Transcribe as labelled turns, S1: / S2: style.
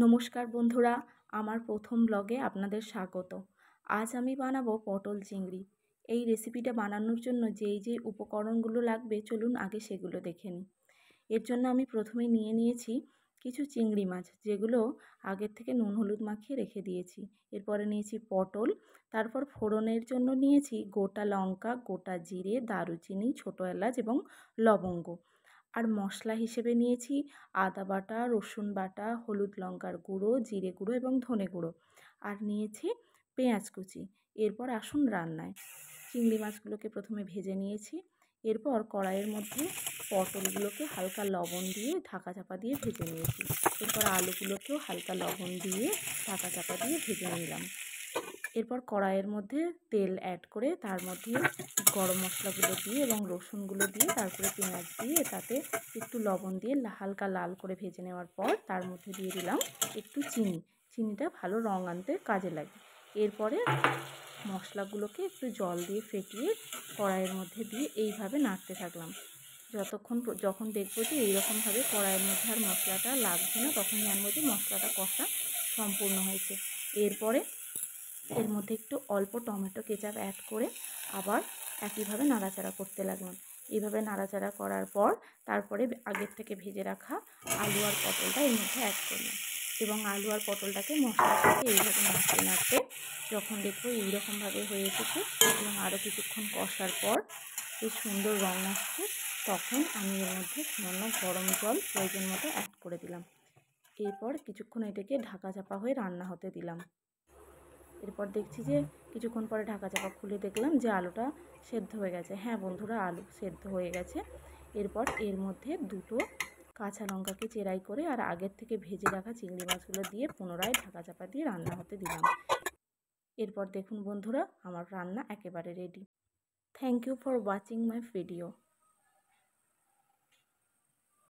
S1: নমস্কার বন্ধুরা, আমার প্রথম ব্লগে আপনাদের স্বাগত। আজ আমি বানাবো পটল চিংড়ি। এই রেসিপিটা বানানোর জন্য যেই উপকরণগুলো লাগবে চলুন আগে সেগুলো দেখে নিই। এর জন্য আমি প্রথমে নিয়েছি কিছু চিংড়ি মাছ, যেগুলো আগের থেকে নুন হলুদ মাখিয়ে রেখে দিয়েছি। এরপরে নিয়েছি পটল, তারপর ফোড়নের জন্য নিয়েছি গোটা লঙ্কা, গোটা জিরে, দারুচিনি, ছোটো এলাচ এবং লবঙ্গ। আর মশলা হিসেবে নিয়েছি আদা বাটা, রসুন বাটা, হলুদ লঙ্কার গুঁড়ো, জিরে গুঁড়ো এবং ধনে গুঁড়ো। আর নিয়েছি পেঁয়াজ কুচি। এরপর আসুন রান্নায়। চিংড়ি মাছগুলোকে প্রথমে ভেজে নিয়েছি। এরপর কড়াইয়ের মধ্যে পটলগুলোকে হালকা লবণ দিয়ে ঢাকা চাপা দিয়ে ভেজে নিয়েছি। এরপর আলুগুলোকেও হালকা লবণ দিয়ে ঢাকা চাপা দিয়ে ভেজে নিলাম। এরপর কড়াইয়ের মধ্যে তেল অ্যাড করে তার মধ্যে গরম মশলাগুলো দিয়ে এবং রসুনগুলো দিয়ে তারপরে পেঁয়াজ দিয়ে তাতে একটু লবণ দিয়ে হালকা লাল করে ভেজে নেওয়ার পর তার মধ্যে দিয়ে দিলাম একটু চিনিটা ভালো রং আনতে কাজে লাগে। এরপরে মশলাগুলোকে একটু জল দিয়ে ফেটিয়ে কড়াইয়ের মধ্যে দিয়ে এইভাবে নাড়তে থাকলাম। যখন দেখবো যে এইরকমভাবে কড়াইয়ের মধ্যে আর মশলাটা লাগছে না, তখন জানবো যে মশলাটা কষা সম্পূর্ণ হয়েছে। এরপরে এর মধ্যে একটু অল্প টমেটো কেচাপ অ্যাড করে আবার একইভাবে নাড়াচাড়া করতে লাগলাম। এইভাবে নাড়াচাড়া করার পর তারপরে আগের থেকে ভেজে রাখা আলু আর পটলটা এর মধ্যে অ্যাড করলাম এবং আলু আর পটলটাকে মশলার সাথে এইভাবে নাড়তে যখন দেখবো এইরকমভাবে হয়ে এসেছে এবং আরও কিছুক্ষণ কষার পর বেশ সুন্দর রং আসছে, তখন আমি এর মধ্যে সামান্য গরম জল প্রয়োজন মতো অ্যাড করে দিলাম। এরপর কিছুক্ষণ এটাকে ঢাকা চাপা হয়ে রান্না হতে দিলাম। এরপর দেখছি যে কিছুক্ষণ পরে ঢাকা চাপা খুলে দেখলাম যে আলুটা সেদ্ধ হয়ে গেছে। হ্যাঁ বন্ধুরা, আলু সেদ্ধ হয়ে গেছে। এরপর এর মধ্যে দুটো কাঁচা লঙ্কাকে চেরাই করে আর আগের থেকে ভেজে রাখা চিংড়ি মাছগুলো দিয়ে পুনরায় ঢাকা চাপা দিয়ে রান্না হতে দিলাম। এরপর দেখুন বন্ধুরা, আমার রান্না একেবারে রেডি। Thank you for watching my video.